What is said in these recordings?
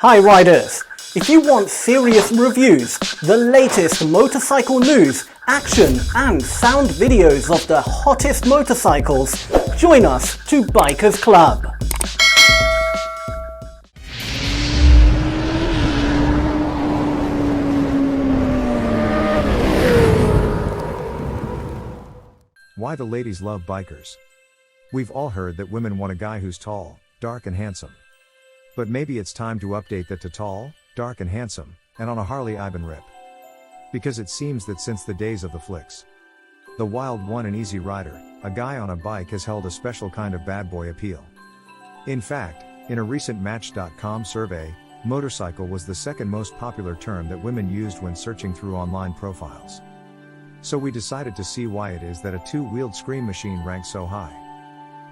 Hi riders! If you want serious reviews, the latest motorcycle news, action and sound videos of the hottest motorcycles, join us to Bikers Club. Why the ladies love bikers. We've all heard that women want a guy who's tall, dark and handsome. But maybe it's time to update that to tall, dark and handsome, and on a Harley Ivan rip. Because it seems that since the days of the flicks, the wild one and easy rider, a guy on a bike has held a special kind of bad boy appeal. In fact, in a recent Match.com survey, motorcycle was the second most popular term that women used when searching through online profiles. So we decided to see why it is that a two-wheeled scream machine ranks so high.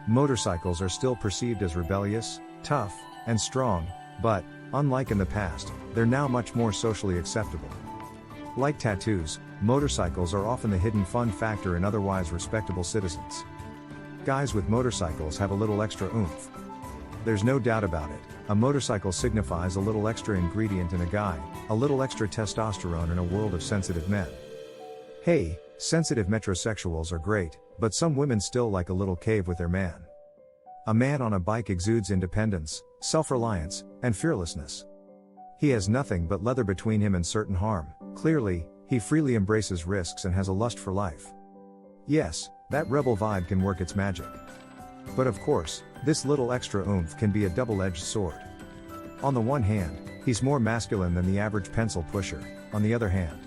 Motorcycles are still perceived as rebellious, tough, and strong, but, unlike in the past, they're now much more socially acceptable. Like tattoos, motorcycles are often the hidden fun factor in otherwise respectable citizens. Guys with motorcycles have a little extra oomph. There's no doubt about it, a motorcycle signifies a little extra ingredient in a guy, a little extra testosterone in a world of sensitive men. Hey, sensitive metrosexuals are great, but some women still like a little cave with their man. A man on a bike exudes independence, self-reliance, and fearlessness. He has nothing but leather between him and certain harm. Clearly, he freely embraces risks and has a lust for life. Yes, that rebel vibe can work its magic. But of course, this little extra oomph can be a double-edged sword. On the one hand, he's more masculine than the average pencil pusher. On the other hand,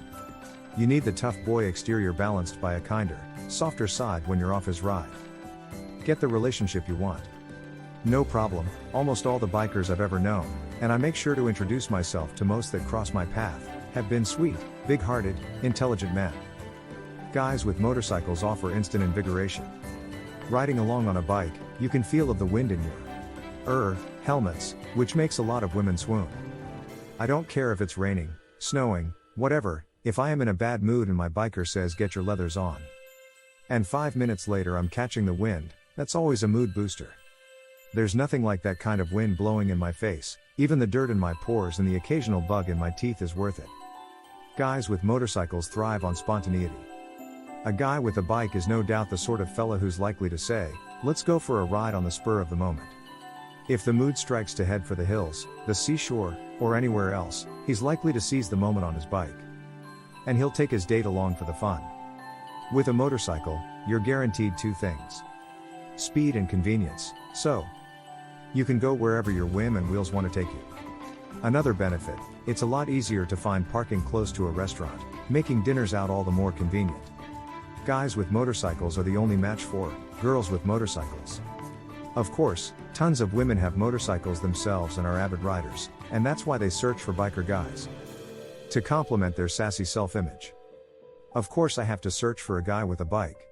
you need the tough boy exterior balanced by a kinder, softer side when you're off his ride. Get the relationship you want. No problem, almost all the bikers I've ever known, and I make sure to introduce myself to most that cross my path, have been sweet, big-hearted, intelligent men. Guys with motorcycles offer instant invigoration. Riding along on a bike, you can feel of the wind in your helmets, which makes a lot of women swoon. I don't care if it's raining, snowing, whatever, if I am in a bad mood and my biker says get your leathers on. And 5 minutes later I'm catching the wind, that's always a mood booster. There's nothing like that kind of wind blowing in my face, even the dirt in my pores and the occasional bug in my teeth is worth it. Guys with motorcycles thrive on spontaneity. A guy with a bike is no doubt the sort of fella who's likely to say, let's go for a ride on the spur of the moment. If the mood strikes to head for the hills, the seashore, or anywhere else, he's likely to seize the moment on his bike. And he'll take his date along for the fun. With a motorcycle, you're guaranteed two things: speed and convenience, so you can go wherever your whim and wheels want to take you. Another benefit, it's a lot easier to find parking close to a restaurant, making dinners out all the more convenient. Guys with motorcycles are the only match for girls with motorcycles. Of course, tons of women have motorcycles themselves and are avid riders, and that's why they search for biker guys to complement their sassy self-image. Of course I have to search for a guy with a bike.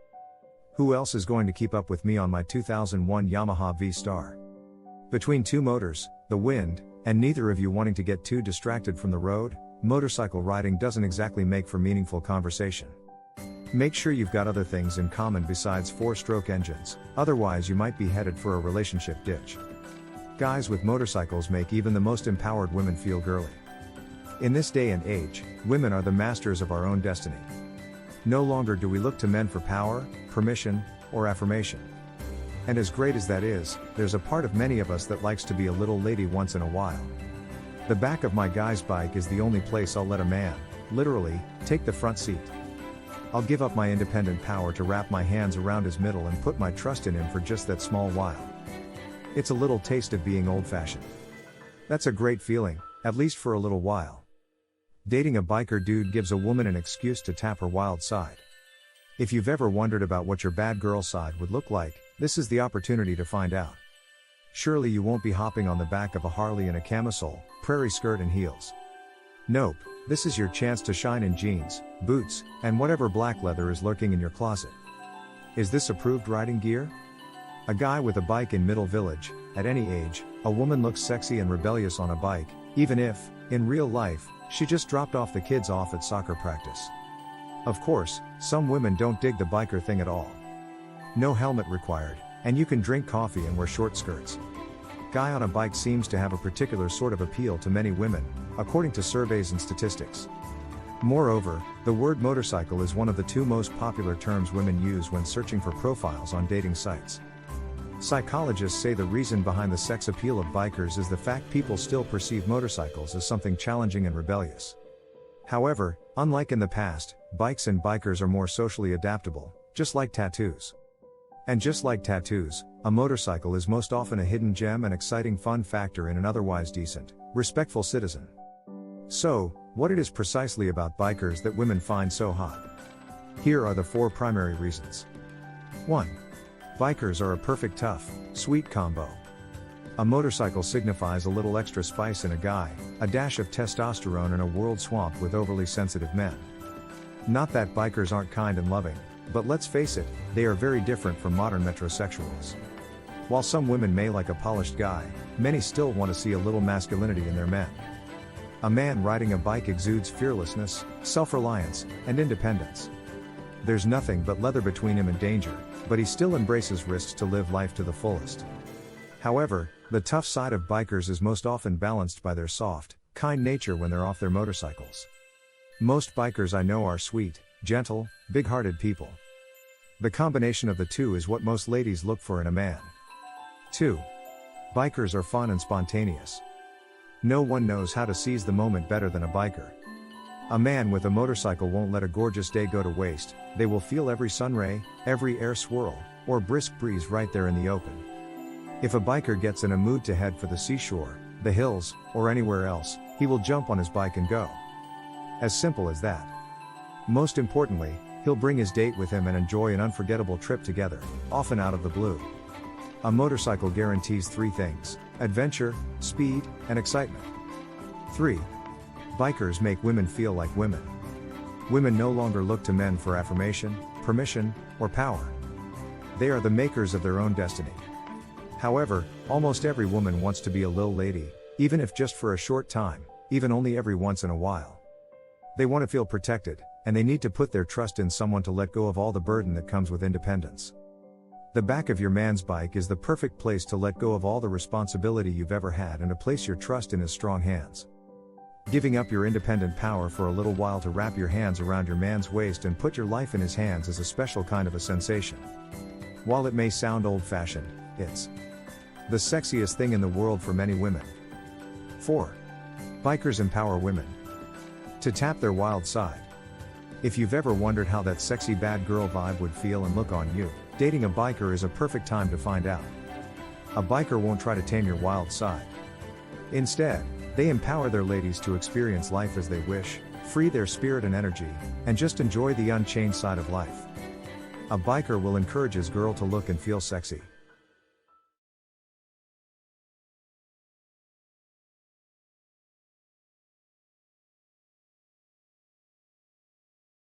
Who else is going to keep up with me on my 2001 Yamaha V-Star? Between two motors, the wind, and neither of you wanting to get too distracted from the road, motorcycle riding doesn't exactly make for meaningful conversation. Make sure you've got other things in common besides four-stroke engines, otherwise you might be headed for a relationship ditch. Guys with motorcycles make even the most empowered women feel girly. In this day and age, women are the masters of our own destiny. No longer do we look to men for power, permission, or affirmation. And as great as that is, there's a part of many of us that likes to be a little lady once in a while. The back of my guy's bike is the only place I'll let a man, literally, take the front seat. I'll give up my independent power to wrap my hands around his middle and put my trust in him for just that small while. It's a little taste of being old-fashioned. That's a great feeling, at least for a little while. Dating a biker dude gives a woman an excuse to tap her wild side. If you've ever wondered about what your bad girl side would look like, this is the opportunity to find out. Surely you won't be hopping on the back of a Harley in a camisole, prairie skirt and heels. Nope, this is your chance to shine in jeans, boots, and whatever black leather is lurking in your closet. Is this approved riding gear? A guy with a bike in Middle Village, at any age, a woman looks sexy and rebellious on a bike, even if, in real life, she just dropped off the kids off at soccer practice. Of course, some women don't dig the biker thing at all. No helmet required, and you can drink coffee and wear short skirts. guy on a bike seems to have a particular sort of appeal to many women, according to surveys and statistics. Moreover, the word motorcycle is one of the two most popular terms women use when searching for profiles on dating sites. Psychologists say the reason behind the sex appeal of bikers is the fact people still perceive motorcycles as something challenging and rebellious. However, unlike in the past, bikes and bikers are more socially adaptable, just like tattoos. And just like tattoos, a motorcycle is most often a hidden gem and exciting fun factor in an otherwise decent, respectful citizen. So, what it is precisely about bikers that women find so hot? Here are the 4 primary reasons. 1. Bikers are a perfect tough, sweet combo. A motorcycle signifies a little extra spice in a guy, a dash of testosterone in a world swamped with overly sensitive men. Not that bikers aren't kind and loving, but let's face it, they are very different from modern metrosexuals. While some women may like a polished guy, many still want to see a little masculinity in their men. A man riding a bike exudes fearlessness, self-reliance, and independence. There's nothing but leather between him and danger, but he still embraces risks to live life to the fullest. However, the tough side of bikers is most often balanced by their soft, kind nature when they're off their motorcycles. Most bikers I know are sweet, gentle, big-hearted people. The combination of the two is what most ladies look for in a man. 2. Bikers are fun and spontaneous. No one knows how to seize the moment better than a biker. A man with a motorcycle won't let a gorgeous day go to waste. They will feel every sunray, every air swirl, or brisk breeze right there in the open. If a biker gets in a mood to head for the seashore, the hills, or anywhere else, he will jump on his bike and go. As simple as that. Most importantly, he'll bring his date with him and enjoy an unforgettable trip together, often out of the blue. A motorcycle guarantees 3 things: adventure, speed, and excitement. 3. Bikers make women feel like women. Women no longer look to men for affirmation, permission, or power. They are the makers of their own destiny. However, almost every woman wants to be a lil lady, even if just for a short time, even only every once in a while. They want to feel protected, and they need to put their trust in someone to let go of all the burden that comes with independence. The back of your man's bike is the perfect place to let go of all the responsibility you've ever had and to place your trust in his strong hands. Giving up your independent power for a little while to wrap your hands around your man's waist and put your life in his hands is a special kind of a sensation. While it may sound old-fashioned, it's the sexiest thing in the world for many women. 4. Bikers empower women to tap their wild side. If you've ever wondered how that sexy bad girl vibe would feel and look on you, dating a biker is a perfect time to find out. A biker won't try to tame your wild side. Instead, they empower their ladies to experience life as they wish, free their spirit and energy, and just enjoy the unchained side of life. A biker will encourage his girl to look and feel sexy.